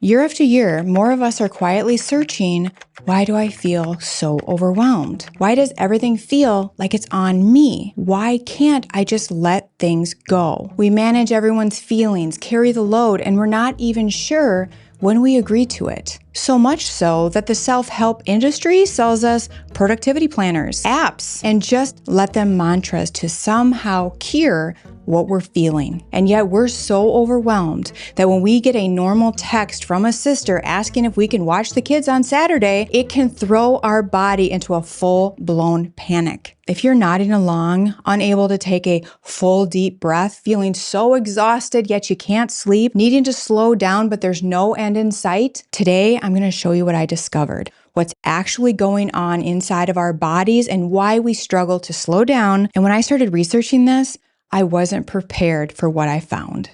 Year after year, more of us are quietly searching, why do I feel so overwhelmed? Why does everything feel like it's on me? Why can't I just let things go? We manage everyone's feelings, carry the load, and we're not even sure when we agree to it. So much so that the self-help industry sells us productivity planners, apps, and just let them mantras to somehow cure what we're feeling. And yet we're so overwhelmed that when we get a normal text from a sister asking if we can watch the kids on Saturday, it can throw our body into a full-blown panic. If you're nodding along, unable to take a full deep breath, feeling so exhausted yet you can't sleep, needing to slow down but there's no end in sight, today I'm going to show you what I discovered. What's actually going on inside of our bodies and why we struggle to slow down. And when I started researching this, I wasn't prepared for what I found.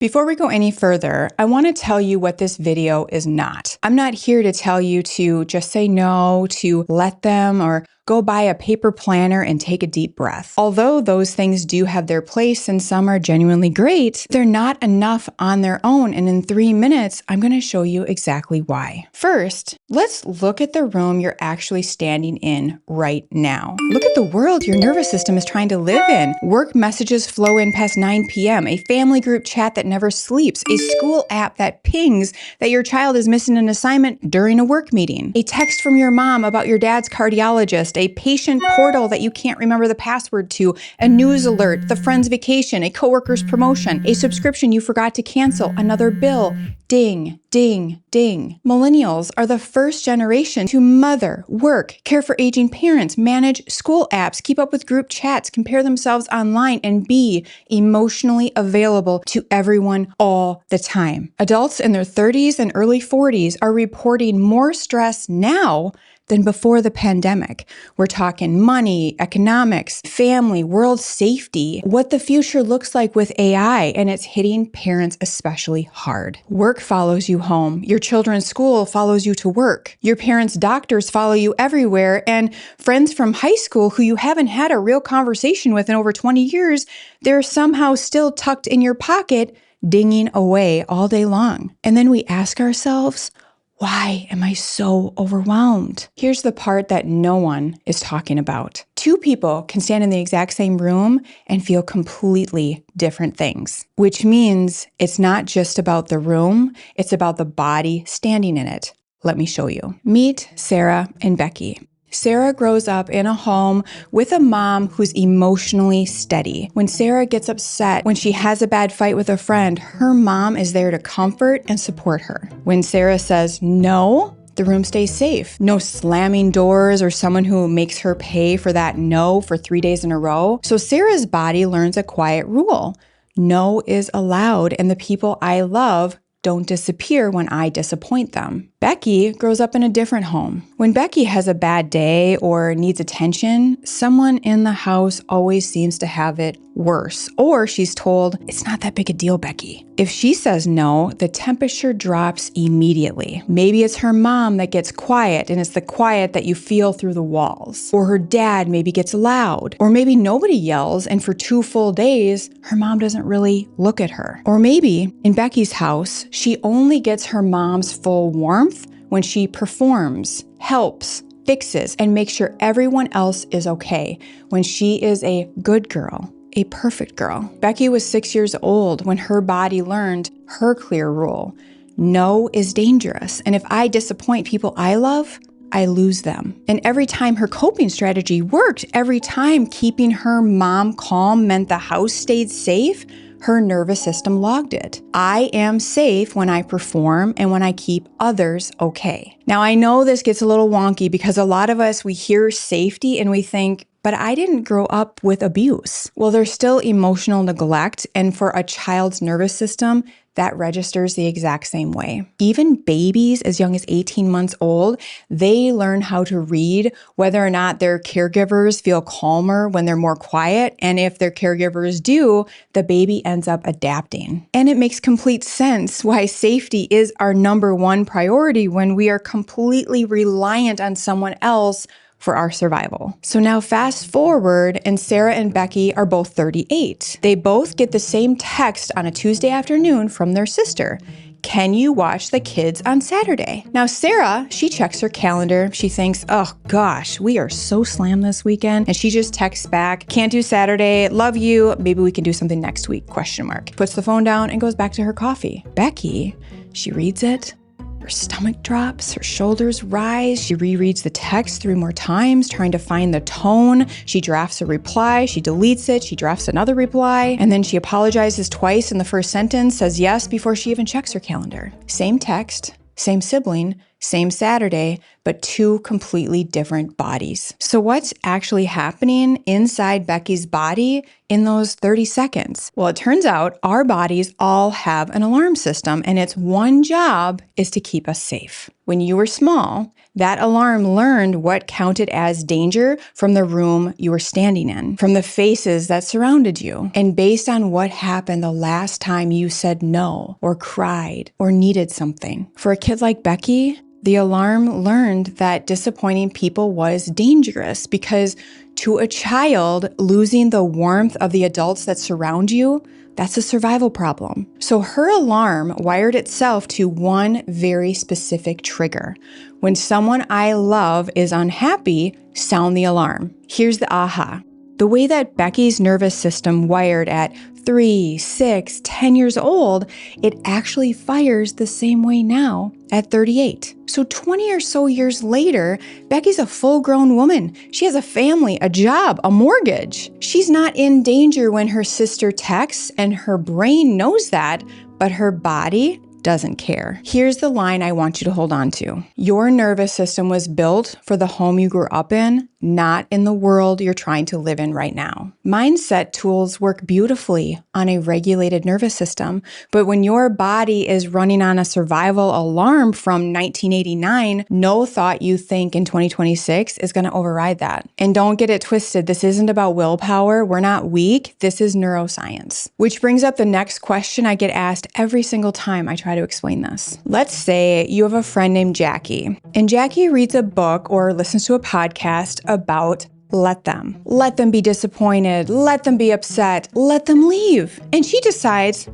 Before we go any further, I want to tell you what this video is not. I'm not here to tell you to just say no, to let them, or go buy a paper planner and take a deep breath. Although those things do have their place and some are genuinely great, they're not enough on their own. And in 3 minutes, I'm going to show you exactly why. First, let's look at the room you're actually standing in right now. Look at the world your nervous system is trying to live in. Work messages flow in past 9 p.m., a family group chat that never sleeps, a school app that pings that your child is missing an assignment during a work meeting, a text from your mom about your dad's cardiologist, a patient portal that you can't remember the password to, a news alert, the friend's vacation, a coworker's promotion, a subscription you forgot to cancel, another bill. Ding, ding, ding. Millennials are the first generation to mother, work, care for aging parents, manage school apps, keep up with group chats, compare themselves online, and be emotionally available to everyone all the time. Adults in their 30s and early 40s are reporting more stress now than before the pandemic. We're talking money, economics, family, world safety, what the future looks like with AI, and it's hitting parents especially hard. Work follows you home. Your children's school follows you to work. Your parents' doctors follow you everywhere, and friends from high school who you haven't had a real conversation with in over 20 years, they're somehow still tucked in your pocket, dinging away all day long. And then we ask ourselves, why am I so overwhelmed? Here's the part that no one is talking about. Two people can stand in the exact same room and feel completely different things, which means it's not just about the room, it's about the body standing in it. Let me show you. Meet Sara and Becky. Sara grows up in a home with a mom who's emotionally steady. When Sara gets upset, when she has a bad fight with a friend, her mom is there to comfort and support her. When Sara says no, the room stays safe. No slamming doors or someone who makes her pay for that no for 3 days in a row. So Sara's body learns a quiet rule. No is allowed, and the people I love don't disappear when I disappoint them. Becky grows up in a different home. When Becky has a bad day or needs attention, someone in the house always seems to have it worse. Or she's told, it's not that big a deal, Becky. If she says no, the temperature drops immediately. Maybe it's her mom that gets quiet, and it's the quiet that you feel through the walls. Or her dad maybe gets loud. Or maybe nobody yells, and for 2 full days, her mom doesn't really look at her. Or maybe in Becky's house, she only gets her mom's full warmth when she performs, helps, fixes, and makes sure everyone else is okay, when she is a good girl, a perfect girl. Becky was 6 years old when her body learned her clear rule. No is dangerous, and if I disappoint people I love, I lose them. And every time her coping strategy worked, every time keeping her mom calm meant the house stayed safe, her nervous system logged it. I am safe when I perform and when I keep others okay. Now, I know this gets a little wonky because a lot of us, we hear safety and we think, but I didn't grow up with abuse. Well, there's still emotional neglect, and for a child's nervous system, that registers the exact same way. Even babies as young as 18 months old, they learn how to read whether or not their caregivers feel calmer when they're more quiet, and if their caregivers do, the baby ends up adapting. And it makes complete sense why safety is our #1 priority when we are completely reliant on someone else for our survival. So now fast forward, and Sara and Becky are both 38. They both get the same text on a Tuesday afternoon from their sister. Can you watch the kids on Saturday? Now, Sara, she checks her calendar. She thinks, oh gosh, we are so slammed this weekend. And she just texts back, can't do Saturday, love you, maybe we can do something next week, ? Puts the phone down and goes back to her coffee. Becky, she reads it. Her stomach drops, her shoulders rise. She rereads the text 3 more times, trying to find the tone. She drafts a reply, she deletes it, she drafts another reply, and then she apologizes twice in the first sentence, says yes before she even checks her calendar. Same text, same sibling, same Saturday, but 2 completely different bodies. So what's actually happening inside Becky's body in those 30 seconds? Well, it turns out our bodies all have an alarm system, and its one job is to keep us safe. When you were small, that alarm learned what counted as danger from the room you were standing in, from the faces that surrounded you, and based on what happened the last time you said no, or cried, or needed something. For a kid like Becky, the alarm learned that disappointing people was dangerous because to a child, losing the warmth of the adults that surround you, that's a survival problem. So her alarm wired itself to one very specific trigger. When someone I love is unhappy, sound the alarm. Here's the aha. The way that Becky's nervous system wired at 3, 6, 10 years old, it actually fires the same way now at 38. So 20 or so years later, Becky's a full-grown woman. She has a family, a job, a mortgage. She's not in danger when her sister texts, and her brain knows that, but her body doesn't care. Here's the line I want you to hold on to. Your nervous system was built for the home you grew up in, not in the world you're trying to live in right now. Mindset tools work beautifully on a regulated nervous system, but when your body is running on a survival alarm from 1989, no thought you think in 2026 is going to override that. And don't get it twisted. This isn't about willpower. We're not weak. This is neuroscience. Which brings up the next question I get asked every single time I try to explain this. Let's say you have a friend named Jackie, and Jackie reads a book or listens to a podcast about let them. Let them be disappointed. Let them be upset. Let them leave. And she decides,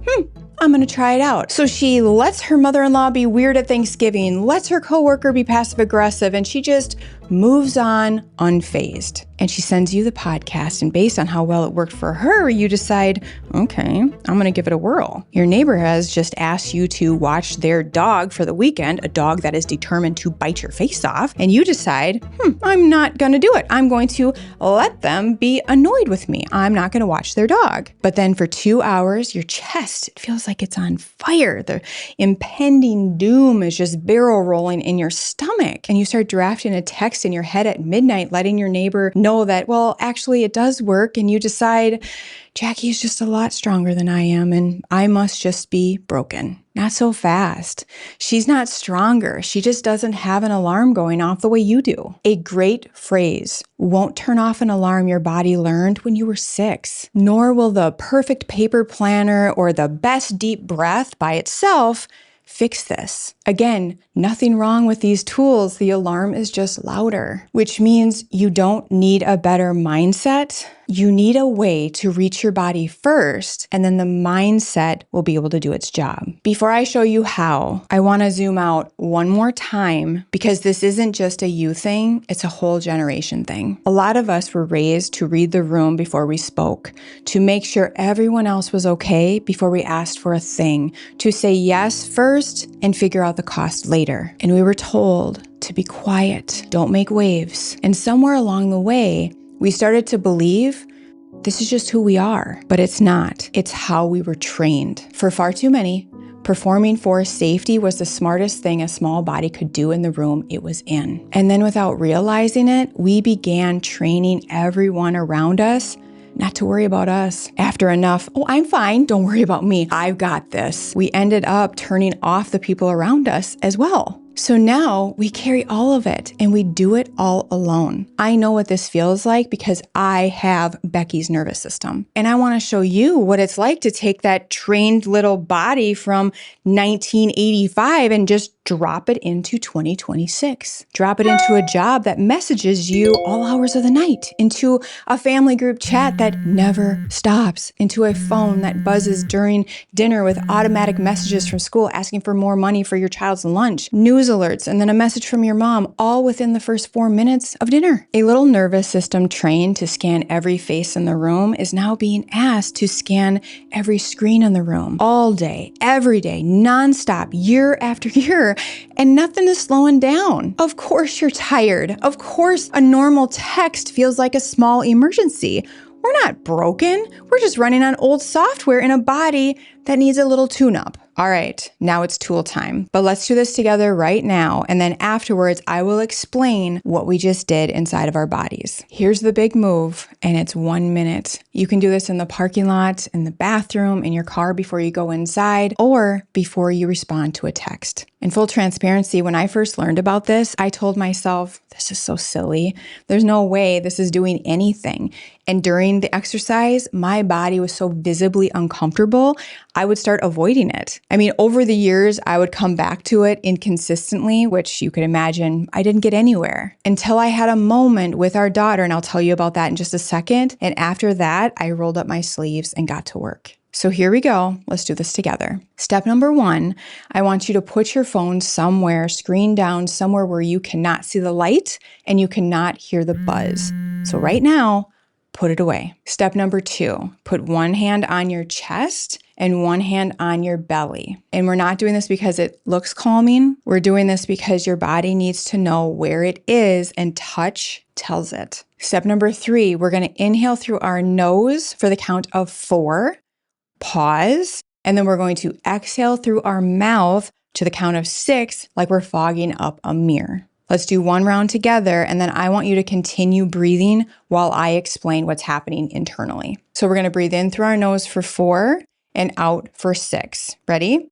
I'm going to try it out. So she lets her mother-in-law be weird at Thanksgiving, lets her coworker be passive-aggressive, and she just moves on unfazed. And she sends you the podcast, and based on how well it worked for her, you decide, okay, I'm going to give it a whirl. Your neighbor has just asked you to watch their dog for the weekend, a dog that is determined to bite your face off, and you decide, I'm not going to do it. I'm going to let them be annoyed with me. I'm not going to watch their dog. But then for 2 hours, your chest, it feels like it's on fire. The impending doom is just barrel rolling in your stomach. And you start drafting a text in your head at midnight, letting your neighbor know that, well, actually it does work. And you decide, Jackie is just a lot stronger than I am, and I must just be broken. Not so fast. She's not stronger. She just doesn't have an alarm going off the way you do. A great phrase won't turn off an alarm your body learned when you were 6, nor will the perfect paper planner or the best deep breath by itself fix this. Again, nothing wrong with these tools. The alarm is just louder, which means you don't need a better mindset. You need a way to reach your body first, and then the mindset will be able to do its job. Before I show you how, I want to zoom out one more time, because this isn't just a you thing, it's a whole generation thing. A lot of us were raised to read the room before we spoke, to make sure everyone else was okay before we asked for a thing, to say yes first and figure out the cost later. And we were told to be quiet, don't make waves. And somewhere along the way, we started to believe this is just who we are, but it's not. It's how we were trained. For far too many, performing for safety was the smartest thing a small body could do in the room it was in. And then without realizing it, we began training everyone around us not to worry about us. After enough, oh, I'm fine, don't worry about me, I've got this, we ended up turning off the people around us as well. So now we carry all of it and we do it all alone. I know what this feels like because I have Becky's nervous system. And I want to show you what it's like to take that trained little body from 1985 and just drop it into 2026. Drop it into a job that messages you all hours of the night, into a family group chat that never stops, into a phone that buzzes during dinner with automatic messages from school asking for more money for your child's lunch, news alerts, and then a message from your mom, all within the first 4 minutes of dinner. A little nervous system trained to scan every face in the room is now being asked to scan every screen in the room all day, every day, nonstop, year after year, and nothing is slowing down. Of course you're tired. Of course a normal text feels like a small emergency. We're not broken. We're just running on old software in a body that needs a little tune-up. All right, now it's tool time. But let's do this together right now, and then afterwards I will explain what we just did inside of our bodies. Here's the big move, and it's 1 minute. You can do this in the parking lot, in the bathroom, in your car before you go inside, or before you respond to a text. In full transparency, when I first learned about this, I told myself, this is so silly. There's no way this is doing anything. And during the exercise, my body was so visibly uncomfortable, I would start avoiding it. I mean, over the years, I would come back to it inconsistently, which you could imagine I didn't get anywhere until I had a moment with our daughter, and I'll tell you about that in just a second. And after that, I rolled up my sleeves and got to work. So here we go. Let's do this together. Step number 1, I want you to put your phone somewhere, screen down, somewhere where you cannot see the light and you cannot hear the buzz. So right now, put it away. Step number 2, put one hand on your chest and one hand on your belly. And we're not doing this because it looks calming. We're doing this because your body needs to know where it is, and touch tells it. Step number 3, we're going to inhale through our nose for the count of 4. Pause, and then we're going to exhale through our mouth to the count of 6, like we're fogging up a mirror. Let's do one round together, and then I want you to continue breathing while I explain what's happening internally. So we're going to breathe in through our nose for 4 and out for 6. Ready?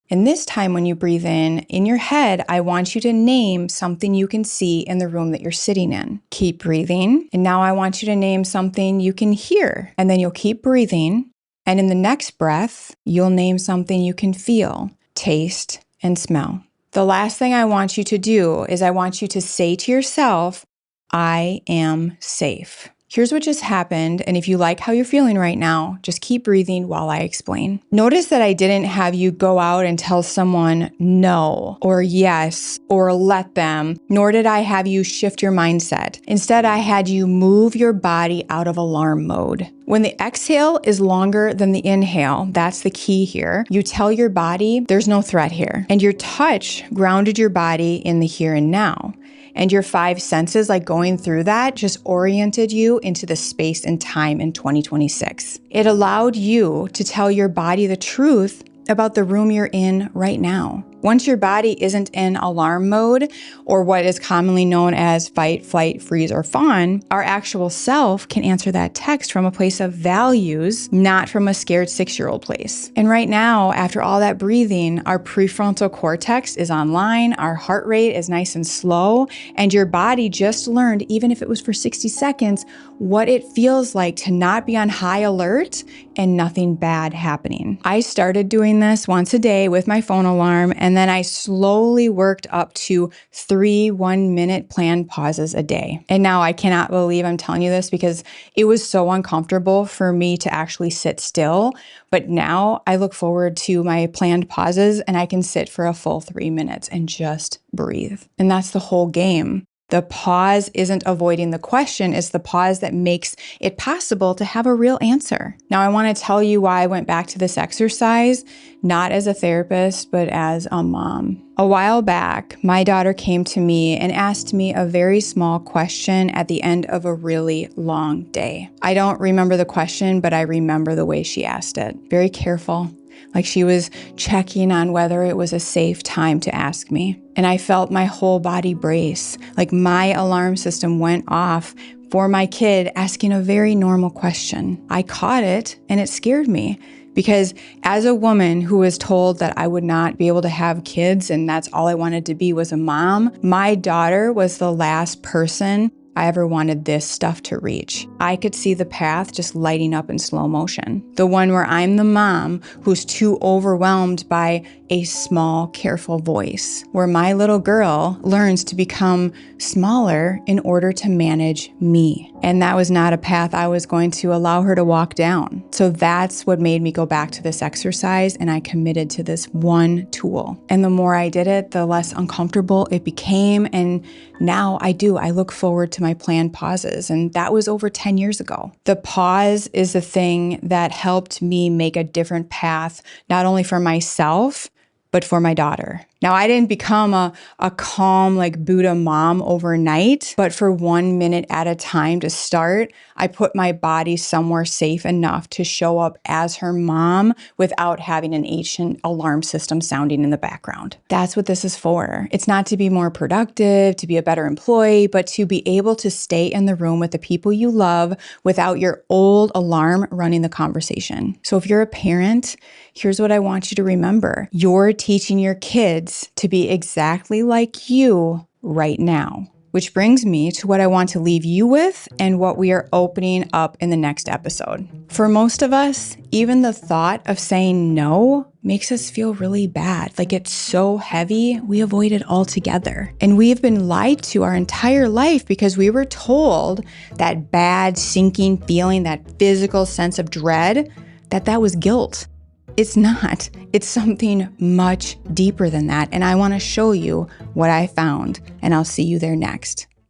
And this time when you breathe in your head, I want you to name something you can see in the room that you're sitting in. Keep breathing. And now I want you to name something you can hear. And then you'll keep breathing. And in the next breath, you'll name something you can feel, taste, and smell. The last thing I want you to do is I want you to say to yourself, I am safe. Here's what just happened, and if you like how you're feeling right now, just keep breathing while I explain. Notice that I didn't have you go out and tell someone no, or yes, or let them, nor did I have you shift your mindset. Instead, I had you move your body out of alarm mode. When the exhale is longer than the inhale, that's the key here. You tell your body there's no threat here, and your touch grounded your body in the here and now. And your 5 senses, like going through that, just oriented you into the space and time in 2026. It allowed you to tell your body the truth about the room you're in right now. Once your body isn't in alarm mode, or what is commonly known as fight, flight, freeze, or fawn, our actual self can answer that text from a place of values, not from a scared 6-year-old place. And right now, after all that breathing, our prefrontal cortex is online, our heart rate is nice and slow, and your body just learned, even if it was for 60 seconds, what it feels like to not be on high alert and nothing bad happening. I started doing this once a day with my phone alarm, and then I slowly worked up to 3 1-minute planned pauses a day. And now I cannot believe I'm telling you this because it was so uncomfortable for me to actually sit still. But now I look forward to my planned pauses and I can sit for a full 3 minutes and just breathe. And that's the whole game. The pause isn't avoiding the question, it's the pause that makes it possible to have a real answer. Now, I want to tell you why I went back to this exercise, not as a therapist, but as a mom. A while back, my daughter came to me and asked me a very small question at the end of a really long day. I don't remember the question, but I remember the way she asked it. Very careful. Like she was checking on whether it was a safe time to ask me. And I felt my whole body brace, like my alarm system went off for my kid asking a very normal question. I caught it and it scared me because as a woman who was told that I would not be able to have kids and that's all I wanted to be was a mom, my daughter was the last person I ever wanted this stuff to reach. I could see the path just lighting up in slow motion. The one where I'm the mom who's too overwhelmed by a small, careful voice, where my little girl learns to become smaller in order to manage me. And that was not a path I was going to allow her to walk down. So that's what made me go back to this exercise, and I committed to this one tool. And the more I did it, the less uncomfortable it became. And now I look forward to my planned pauses. And that was over 10 years ago. The pause is the thing that helped me make a different path, not only for myself, but for my daughter. Now, I didn't become a calm, like Buddha mom overnight, but for 1 minute at a time to start, I put my body somewhere safe enough to show up as her mom without having an ancient alarm system sounding in the background. That's what this is for. It's not to be more productive, to be a better employee, but to be able to stay in the room with the people you love without your old alarm running the conversation. So if you're a parent, here's what I want you to remember. You're teaching your kids to be exactly like you right now. Which brings me to what I want to leave you with and what we are opening up in the next episode. For most of us, even the thought of saying no makes us feel really bad. Like it's so heavy, we avoid it altogether. And we have been lied to our entire life because we were told that bad, sinking feeling, that physical sense of dread, that was guilt. It's not. It's something much deeper than that. And I want to show you what I found, and I'll see you there next.